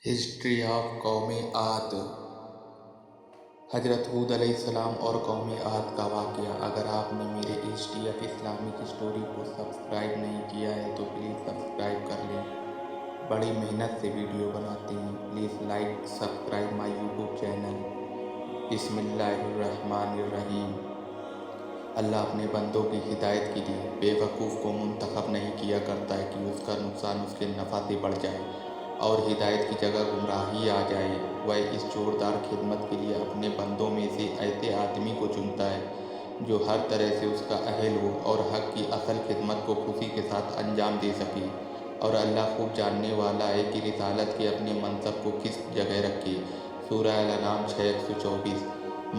History of قوم عاد۔ حضرت ہود علیہ السلام اور قوم عاد کا واقعہ۔ اگر آپ نے میرے ہسٹری آف اسلامک اسٹوری کو سبسکرائب نہیں کیا ہے تو پلیز سبسکرائب کر لیں۔ بڑی محنت سے ویڈیو بناتے ہیں، please like subscribe my YouTube channel. بسم اللہ الرحمن الرحیم۔ اللہ اپنے بندوں کی ہدایت کے لیے بے وقوف کو منتخب نہیں کیا کرتا ہے کہ اس کا نقصان اس کے نفع سے بڑھ جائے اور ہدایت کی جگہ گمراہی آ جائے۔ وہ اس زوردار خدمت کے لیے اپنے بندوں میں سے ایسے آدمی کو چنتا ہے جو ہر طرح سے اس کا اہل ہو اور حق کی اصل خدمت کو خوشی کے ساتھ انجام دے سکے۔ اور اللہ خوب جاننے والا ہے کہ رسالت کے اپنے منصب کو کس جگہ رکھے۔ سورہ الانعام 6:124۔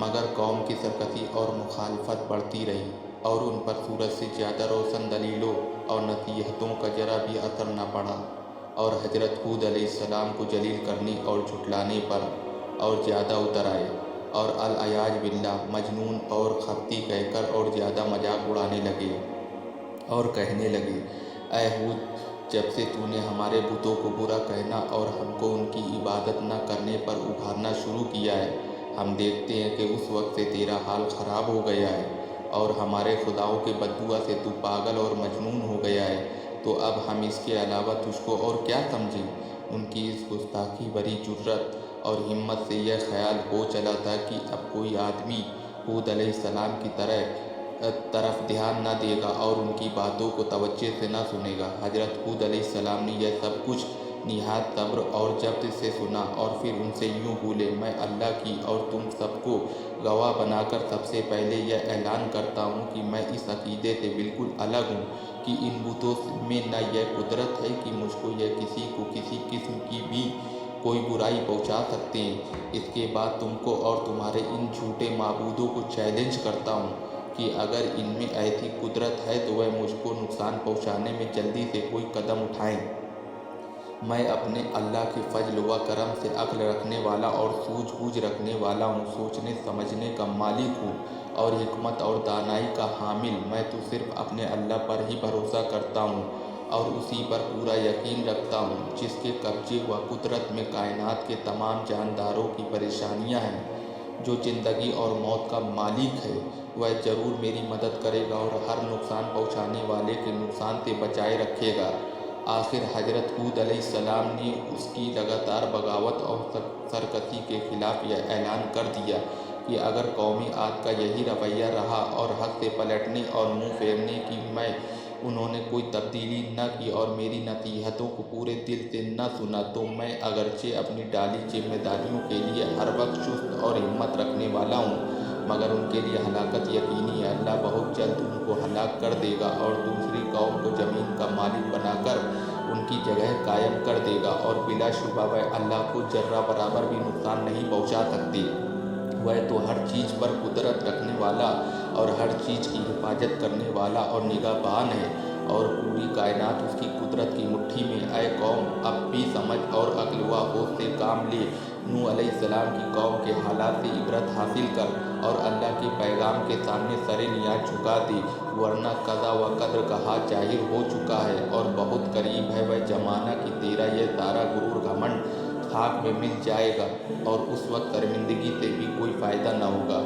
مگر قوم کی سرکشی اور مخالفت بڑھتی رہی اور ان پر سورج سے زیادہ روشن دلیلوں اور نصیحتوں کا ذرا بھی اثر نہ پڑا، اور حضرت ہود علیہ السلام کو ذلیل کرنے اور جھٹلانے پر اور زیادہ اتر آئے اور العیاذ باللہ مجنون اور خبتی کہہ کر اور زیادہ مذاق اڑانے لگے اور کہنے لگے، اے ہود، جب سے تو نے ہمارے بتوں کو برا کہنا اور ہم کو ان کی عبادت نہ کرنے پر ابھارنا شروع کیا ہے، ہم دیکھتے ہیں کہ اس وقت سے تیرا حال خراب ہو گیا ہے اور ہمارے خداؤں کے بددعا سے تو پاگل اور مجنون ہو گیا ہے، تو اب ہم اس کے علاوہ تجھ کو اور کیا سمجھیں؟ ان کی اس گستاخی بھری جرأت اور ہمت سے یہ خیال ہو چلا تھا کہ اب کوئی آدمی ہود علیہ السلام کی طرف دھیان نہ دے گا اور ان کی باتوں کو توجہ سے نہ سنے گا۔ حضرت ہود علیہ السلام نے یہ سب کچھ نہایت صبر اور ضبط سے سنا اور پھر ان سے یوں بولے، میں اللہ کی اور تم سب کو گواہ بنا کر سب سے پہلے یہ اعلان کرتا ہوں کہ میں اس عقیدے سے بالکل الگ ہوں کہ ان بتوں میں نہ یہ قدرت ہے کہ مجھ کو یا کسی کو کسی قسم کی بھی کوئی برائی پہنچا سکتے ہیں۔ اس کے بعد تم کو اور تمہارے ان جھوٹے معبودوں کو چیلنج کرتا ہوں کہ اگر ان میں ایسی قدرت ہے تو وہ مجھ کو نقصان پہنچانے میں جلدی سے کوئی قدم اٹھائیں۔ میں اپنے اللہ کے فضل و کرم سے عقل رکھنے والا اور سوجھ بوجھ رکھنے والا ہوں، سوچنے سمجھنے کا مالک ہوں اور حکمت اور دانائی کا حامل۔ میں تو صرف اپنے اللہ پر ہی بھروسہ کرتا ہوں اور اسی پر پورا یقین رکھتا ہوں جس کے قبضے و قدرت میں کائنات کے تمام جانداروں کی پریشانیاں ہیں۔ جو زندگی اور موت کا مالک ہے وہ ضرور میری مدد کرے گا اور ہر نقصان پہنچانے والے کے نقصان سے بچائے رکھے گا۔ آخر حضرت ہود علیہ السلام نے اس کی لگاتار بغاوت اور سرکشی کے خلاف یہ اعلان کر دیا کہ اگر قوم عاد کا یہی رویہ رہا اور حق سے پلٹنے اور منہ پھیرنے کی میں انہوں نے کوئی تبدیلی نہ کی اور میری نصیحتوں کو پورے دل سے نہ سنا، تو میں اگرچہ اپنی ڈالی ذمہ داریوں کے لیے ہر وقت چست اور ہمت رکھنے والا ہوں مگر ان کے لیے ہلاکت یقینی ہے۔ اللہ بہت جلد ان کو ہلاک کر دے گا اور دوسری قوم کو زمین کا مالک بنا کر ان کی جگہ قائم کر دے گا، اور بلا شبہ وہ اللہ کو ذرہ برابر بھی نقصان نہیں پہنچا سکتے۔ وہ تو ہر چیز پر قدرت رکھنے والا اور ہر چیز کی حفاظت کرنے والا اور نگہبان ہے اور پوری کائنات اس کی قدرت کی مٹھی میں۔ اے قوم، اب بھی سمجھ اور عقل و ہوش سے کام لے۔ نوح علیہ السلام کی قوم کے حالات سے عبرت حاصل کر اور اللہ کے پیغام کے سامنے سر نیاز جھکا دے، ورنہ قضا و قدر کا ہاتھ ظاہر ہو چکا ہے اور بہت قریب ہے وہ زمانہ کہ تیرا یہ سارا غرور گھمنڈ خاک میں مل جائے گا اور اس وقت شرمندگی سے بھی کوئی فائدہ نہ ہوگا۔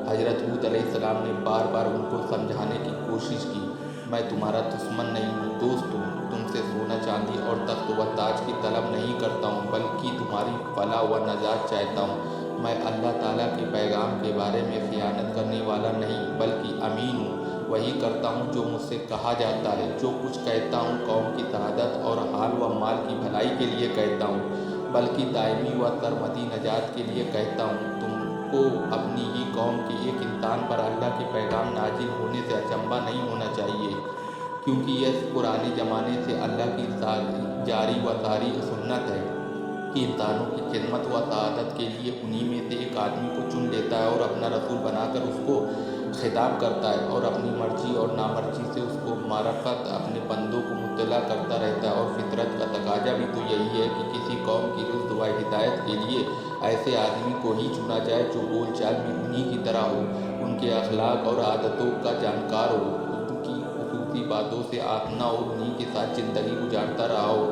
حضرت ہود علیہ السلام نے بار بار ان کو سمجھانے کی کوشش کی، میں تمہارا دشمن نہیں ہوں، دوست ہوں، تم سے سونا چاندی اور تخت و تاج کی طلب نہیں کرتا ہوں بلکہ تمہاری فلاح و نجات چاہتا ہوں۔ میں اللہ تعالیٰ کے پیغام کے بارے میں خیانت کرنے والا نہیں بلکہ امین ہوں، وہی کرتا ہوں جو مجھ سے کہا جاتا ہے، جو کچھ کہتا ہوں قوم کی سعادت اور حال و مال کی بھلائی کے لیے کہتا ہوں بلکہ دائمی و سرمدی نجات کے لیے کہتا ہوں۔ تم کو اپنی ہی قوم کے ایک انسان پر اللہ کے پیغام نازل ہونے سے اچنبھا نہیں ہونا چاہیے، کیونکہ یہ پرانے زمانے سے اللہ کی جاری و ساری سنت ہے کہ انسانوں کی خدمت و سعادت کے لیے انہی میں سے ایک آدمی کو چن لیتا ہے اور اپنا رسول بنا کر اس کو خطاب کرتا ہے اور اپنی مرضی اور نامرضی سے اس کو معرفت اپنے بندوں کو مطلع کرتا رہتا ہے۔ اور فطرت کا تقاضا بھی تو یہی ہے کہ کسی قوم کی رشد و ہدایت کے لیے ایسے آدمی کو ہی چنا جائے جو بول چال میں انہی کی طرح ہو، ان کے اخلاق اور عادتوں کا جانکار ہو، ان کی خصوصی باتوں سے آشنا اور انہی کے ساتھ زندگی گزارتا رہا ہو۔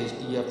HDF